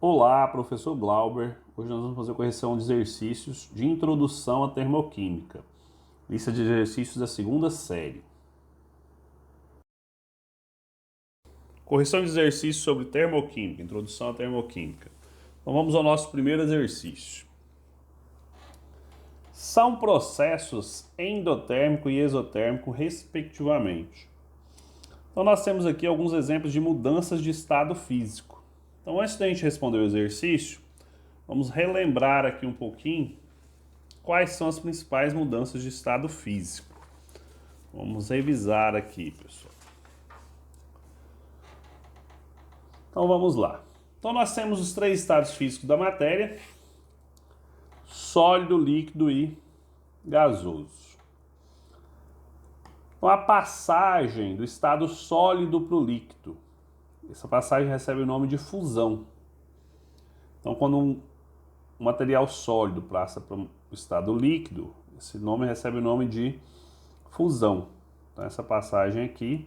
Olá, professor Glauber. Hoje nós vamos fazer correção de exercícios de introdução à termoquímica. Lista de exercícios da segunda série. Correção de exercícios sobre termoquímica, introdução à termoquímica. Então vamos ao nosso primeiro exercício. São processos endotérmico e exotérmico, respectivamente. Então nós temos aqui alguns exemplos de mudanças de estado físico. Então, antes da gente responder o exercício, vamos relembrar aqui um pouquinho quais são as principais mudanças de estado físico. Vamos revisar aqui, pessoal. Então, vamos lá. Então, nós temos os três estados físicos da matéria: sólido, líquido e gasoso. Então, a passagem do estado sólido para o líquido, essa passagem recebe o nome de fusão. Então, quando um material sólido passa para o estado líquido, esse nome recebe o nome de fusão. Então, essa passagem aqui,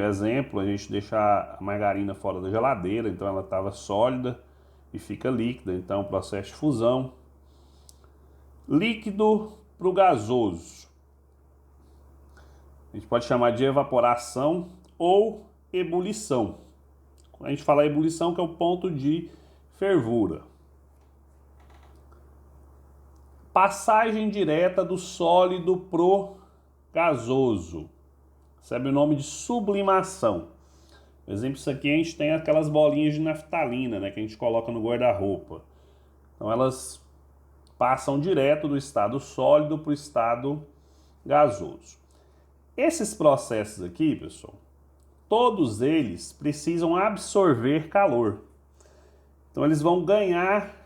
exemplo, a gente deixa a margarina fora da geladeira, então ela estava sólida e fica líquida, então processo de fusão. Líquido para o gasoso, a gente pode chamar de evaporação ou ebulição. Quando a gente fala ebulição, que é o ponto de fervura. Passagem direta do sólido pro gasoso, recebe o nome de sublimação. Por exemplo, isso aqui a gente tem aquelas bolinhas de naftalina, que a gente coloca no guarda-roupa. Então elas passam direto do estado sólido para o estado gasoso. Esses processos aqui, pessoal, todos eles precisam absorver calor. Então eles vão ganhar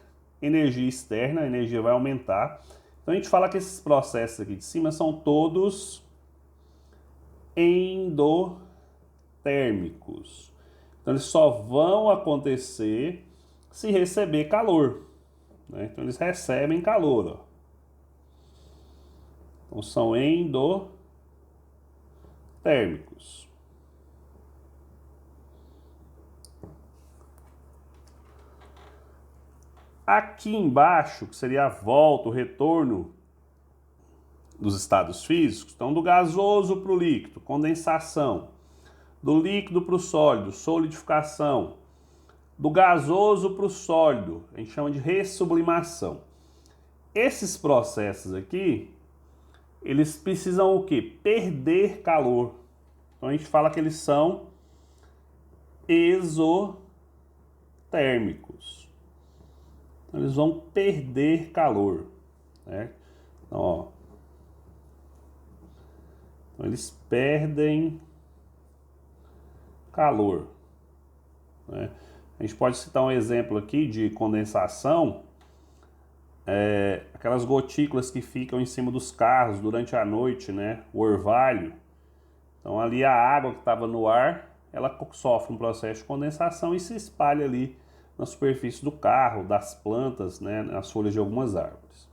energia externa, a energia vai aumentar. Então a gente fala que esses processos aqui de cima são todos endotérmicos. Então eles só vão acontecer se receber calor. Então eles recebem calor. Ó. Então são endotérmicos. Aqui embaixo, que seria a volta, o retorno dos estados físicos, então do gasoso para o líquido, condensação, do líquido para o sólido, solidificação, do gasoso para o sólido, a gente chama de ressublimação. Esses processos aqui, eles precisam o quê? Perder calor. Então a gente fala que eles são exotérmicos. Então, eles vão perder calor. Então, então, eles perdem calor. A gente pode citar um exemplo aqui de condensação. Aquelas gotículas que ficam em cima dos carros durante a noite, o orvalho. Então ali a água que estava no ar, ela sofre um processo de condensação e se espalha ali na superfície do carro, das plantas, nas folhas de algumas árvores.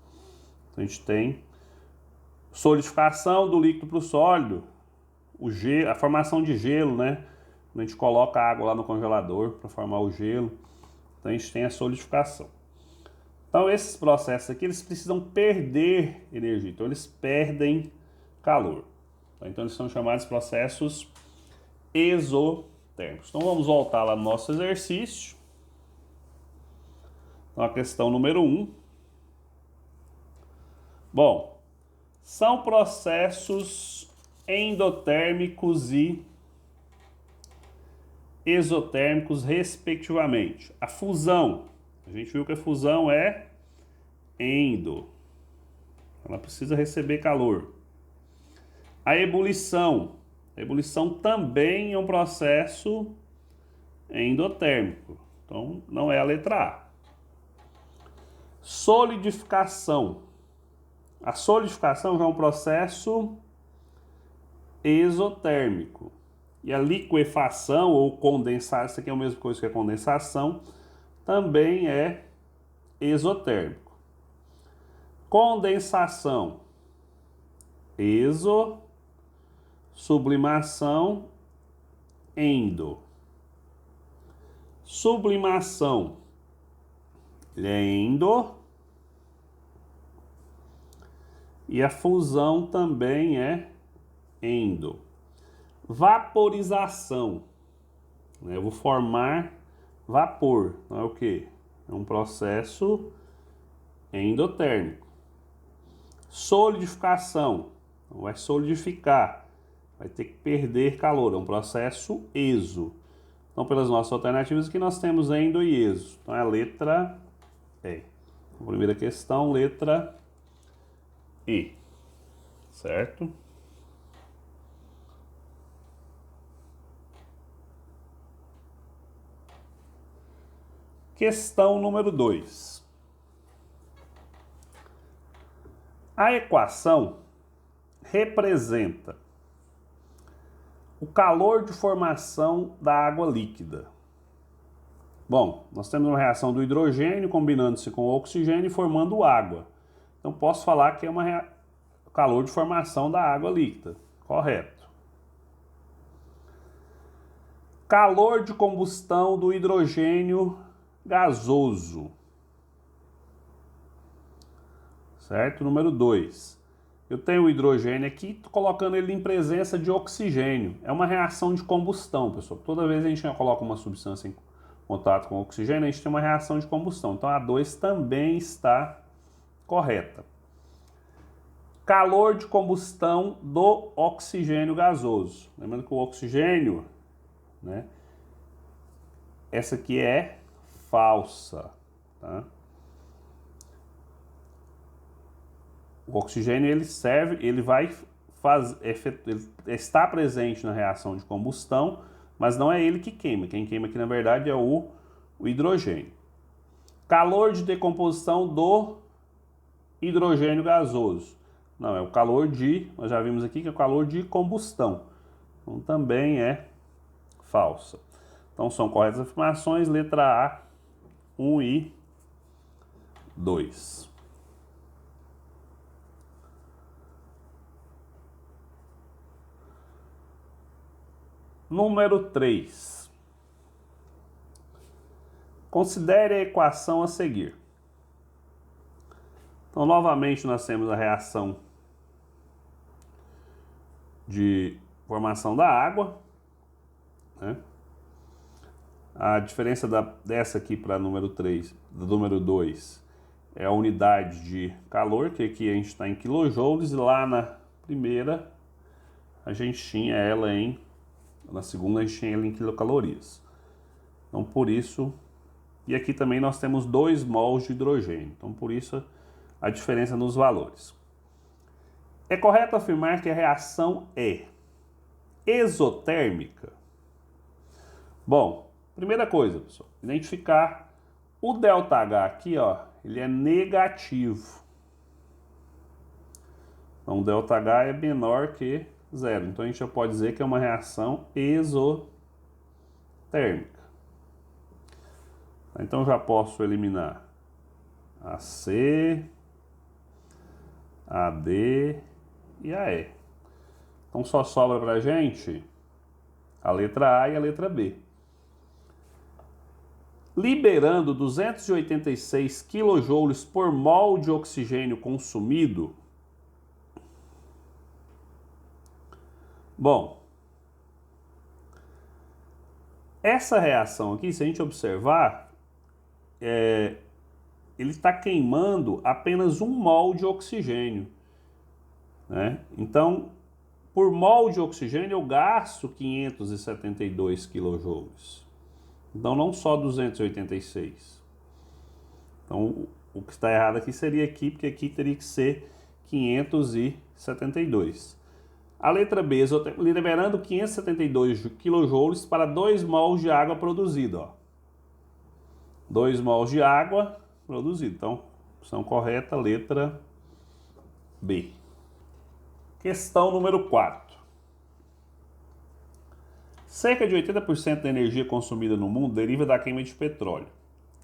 Então a gente tem solidificação do líquido para o sólido, a formação de gelo, quando a gente coloca a água lá no congelador para formar o gelo, então a gente tem a solidificação. Então esses processos aqui, eles precisam perder energia, então eles perdem calor. Então eles são chamados de processos exotérmicos. Então vamos voltar lá no nosso exercício. Então a questão número 1. Bom, são processos endotérmicos e exotérmicos, respectivamente. A fusão, a gente viu que a fusão é endo, ela precisa receber calor. A ebulição também é um processo endotérmico, então não é a letra A. Solidificação. A solidificação já é um processo exotérmico. E a liquefação ou condensação, isso aqui é a mesma coisa que a condensação, também é exotérmico. Condensação, exo, sublimação, endo. Sublimação Ele é endo. E a fusão também é endo. Vaporização. Eu vou formar vapor. Então é o quê? É um processo endotérmico. Solidificação. Então vai solidificar. Vai ter que perder calor. É um processo exo. Então, pelas nossas alternativas aqui, nós temos endo e exo. Então, é a letra E. A primeira questão, letra E. Certo? Questão número 2. A equação representa o calor de formação da água líquida. Bom, nós temos uma reação do hidrogênio combinando-se com o oxigênio e formando água. Então posso falar que é o calor de formação da água líquida. Correto. Calor de combustão do hidrogênio gasoso. Certo? Número 2. Eu tenho o hidrogênio aqui, estou colocando ele em presença de oxigênio. É uma reação de combustão, pessoal. Toda vez que a gente coloca uma substância em contato com oxigênio, a gente tem uma reação de combustão. Então a 2 também está correta. Calor de combustão do oxigênio gasoso. Lembrando que o oxigênio, né? Essa aqui é falsa, tá? O oxigênio ele vai ele está presente na reação de combustão, mas não é ele que queima. Quem queima aqui na verdade é o hidrogênio. Calor de decomposição do hidrogênio gasoso. Não, é o calor nós já vimos aqui que é o calor de combustão. Então também é falsa. Então são corretas afirmações, letra A, 1 e 2. Número 3. Considere a equação a seguir. Então, novamente, nós temos a reação de formação da água, né? A diferença dessa aqui para número 3, do número 2, é a unidade de calor, que aqui a gente está em quilojoules, e lá na primeira a gente tinha ela na segunda a gente tinha ela em quilocalorias. Então, por isso, e aqui também nós temos 2 mols de hidrogênio. Então, por isso, a diferença nos valores. É correto afirmar que a reação é exotérmica? Bom, primeira coisa, pessoal, identificar o ΔH aqui, ó, ele é negativo. Então, o ΔH é menor que 0. Então, a gente já pode dizer que é uma reação exotérmica. Então, já posso eliminar a C, a D e a E. Então, só sobra para a gente a letra A e a letra B. Liberando 286 kJ por mol de oxigênio consumido. Bom, essa reação aqui, se a gente observar, ele está queimando apenas 1 mol de oxigênio, né? Então, por mol de oxigênio eu gasto 572 kJ. Então, não só 286. Então, o que está errado aqui seria aqui, porque aqui teria que ser 572. A letra B, liberando 572 kJ para 2 mols de água produzida. Ó. 2 mols de água produzida. Então, opção correta, letra B. Questão número 4. Cerca de 80% da energia consumida no mundo deriva da queima de petróleo,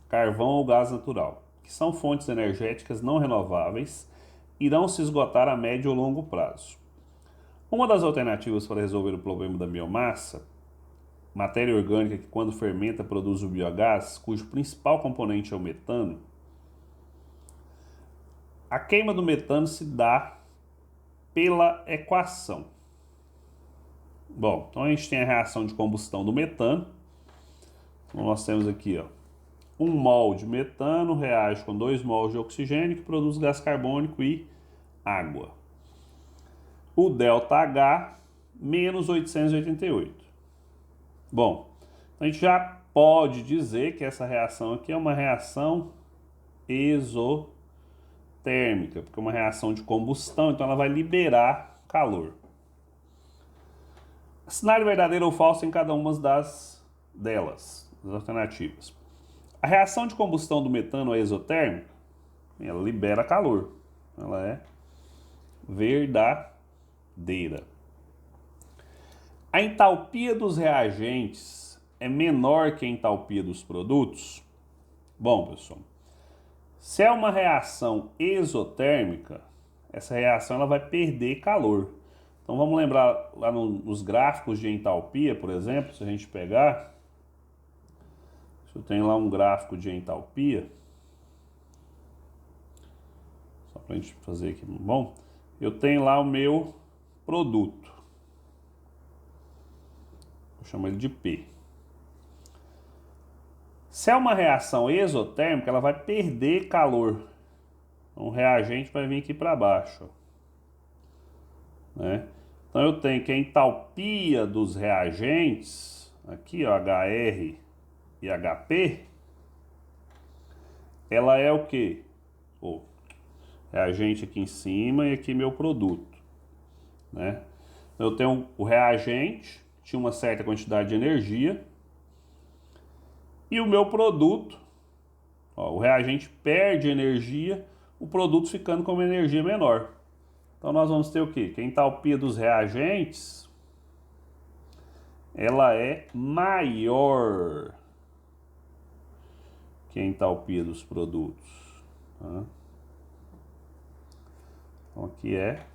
carvão ou gás natural, que são fontes energéticas não renováveis, irão se esgotar a médio ou longo prazo. Uma das alternativas para resolver o problema da biomassa, matéria orgânica que quando fermenta produz o biogás, cujo principal componente é o metano, A queima do metano se dá pela equação. Bom, então a gente tem a reação de combustão do metano. Então nós temos aqui, ó, 1 mol de metano reage com 2 mols de oxigênio, que produz gás carbônico e água. O ΔH, menos 888. Bom, a gente já pode dizer que essa reação aqui é uma reação exotérmica, porque é uma reação de combustão, então ela vai liberar calor. Cenário verdadeiro ou falso em cada uma das alternativas. A reação de combustão do metano é exotérmica, ela libera calor, ela é verdadeira. A entalpia dos reagentes é menor que a entalpia dos produtos? Bom, pessoal, se é uma reação exotérmica, essa reação ela vai perder calor. Então vamos lembrar lá nos gráficos de entalpia, por exemplo, se a gente pegar, se eu tenho lá um gráfico de entalpia, só para a gente fazer aqui, bom, eu tenho lá o meu produto, vou chamar ele de P. Se é uma reação exotérmica, ela vai perder calor. Então, o reagente vai vir aqui para baixo, né? Então eu tenho que a entalpia dos reagentes, aqui ó, HR e HP, ela é o quê? O reagente aqui em cima e aqui meu produto, né? Eu tenho o reagente, tinha uma certa quantidade de energia, e o meu produto, ó, o reagente perde energia, o produto ficando com uma energia menor. Então nós vamos ter o quê? Que a entalpia dos reagentes, ela é maior que a entalpia dos produtos. Tá? Então aqui é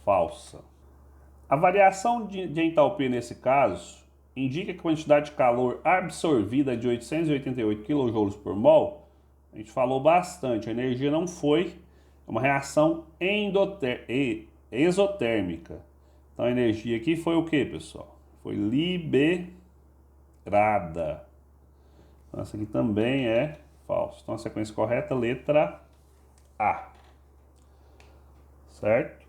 falsa. A variação de entalpia nesse caso indica que a quantidade de calor absorvida é de 888 kJ por mol. A gente falou bastante, a energia não foi uma reação exotérmica. Então a energia aqui foi o que, pessoal? Foi liberada. Então essa aqui também é falso. Então a sequência correta, letra A. Certo?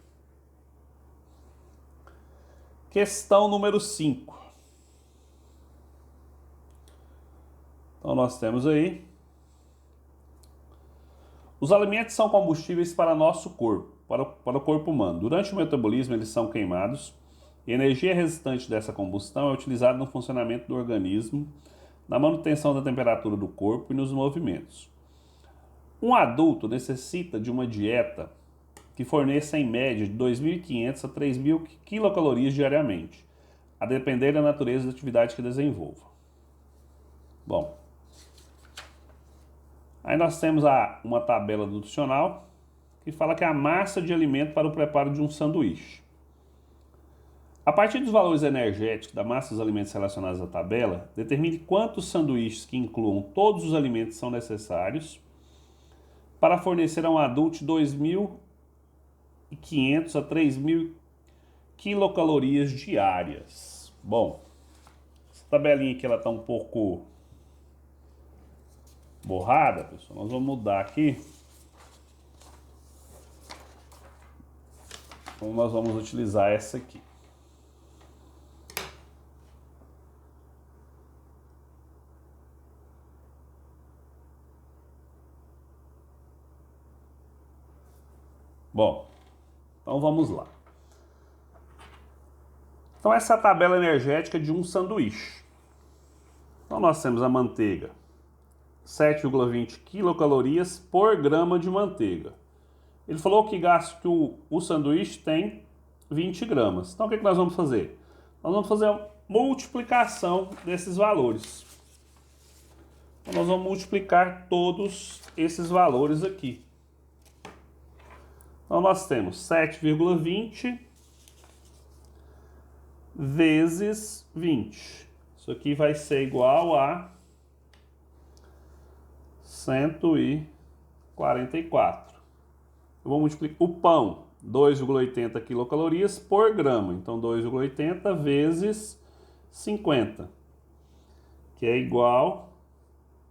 Questão número 5. Então nós temos aí: os alimentos são combustíveis para nosso corpo, para o corpo humano. Durante o metabolismo eles são queimados e a energia resultante dessa combustão é utilizada no funcionamento do organismo, na manutenção da temperatura do corpo e nos movimentos. Um adulto necessita de uma dieta que forneça em média de 2.500 a 3.000 quilocalorias diariamente, a depender da natureza da atividade que desenvolva. Bom, aí nós temos uma tabela nutricional que fala que é a massa de alimento para o preparo de um sanduíche. A partir dos valores energéticos da massa dos alimentos relacionados à tabela, determine quantos sanduíches que incluam todos os alimentos são necessários para fornecer a um adulto 2.500 a 3.000 quilocalorias diárias. Bom, essa tabelinha aqui ela está um pouco borrada, pessoal. Nós vamos mudar aqui. Então nós vamos utilizar essa aqui. Bom, então vamos lá. Então essa é a tabela energética de um sanduíche. Então nós temos a manteiga, 7,20 quilocalorias por grama de manteiga. Ele falou que o sanduíche tem 20 gramas. Então o que nós vamos fazer? Nós vamos fazer a multiplicação desses valores. Então nós vamos multiplicar todos esses valores aqui. Então nós temos 7,20 vezes 20. Isso aqui vai ser igual a 144. eu vou multiplicar o pão, 2,80 quilocalorias por grama. Então, 2,80 vezes 50, que é igual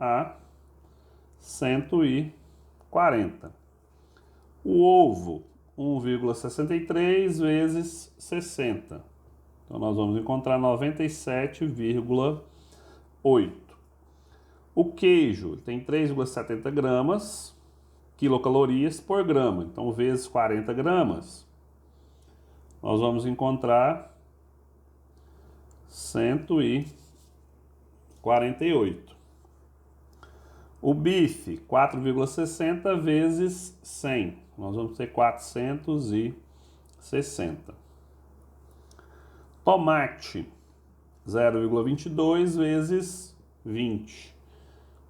a 140. O ovo, 1,63 vezes 60. Então, nós vamos encontrar 97,8. O queijo tem 3,70 gramas, quilocalorias por grama. Então, vezes 40 gramas, nós vamos encontrar 148. O bife, 4,60 vezes 100. Nós vamos ter 460. Tomate, 0,22 vezes 20.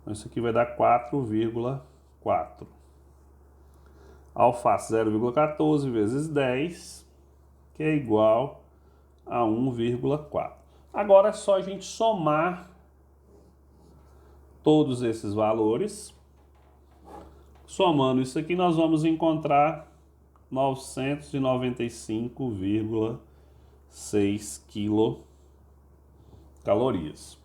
Então, isso aqui vai dar 4,4. Alface, 0,14 vezes 10, que é igual a 1,4. Agora é só a gente somar todos esses valores. Somando isso aqui, nós vamos encontrar 995,6 quilocalorias.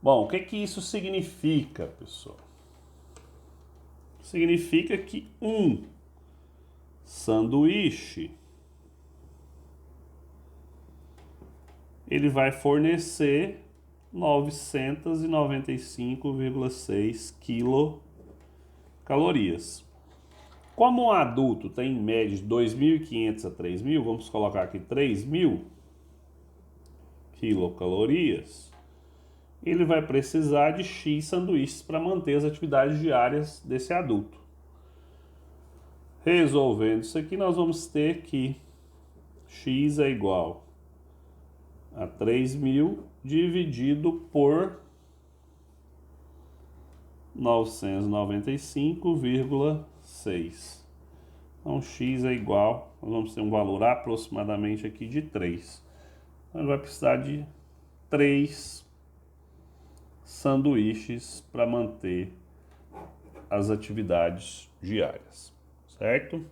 Bom, o que que isso significa, pessoal? Significa que um sanduíche ele vai fornecer 995,6 quilocalorias. Como um adulto tem em média de 2.500 a 3.000, vamos colocar aqui 3.000 quilocalorias, ele vai precisar de X sanduíches para manter as atividades diárias desse adulto. Resolvendo isso aqui, nós vamos ter que X é igual a 3.000 dividido por 995,6. Então, X é igual, nós vamos ter um valor aproximadamente aqui de 3. Então, ele vai precisar de 3 sanduíches para manter as atividades diárias, certo?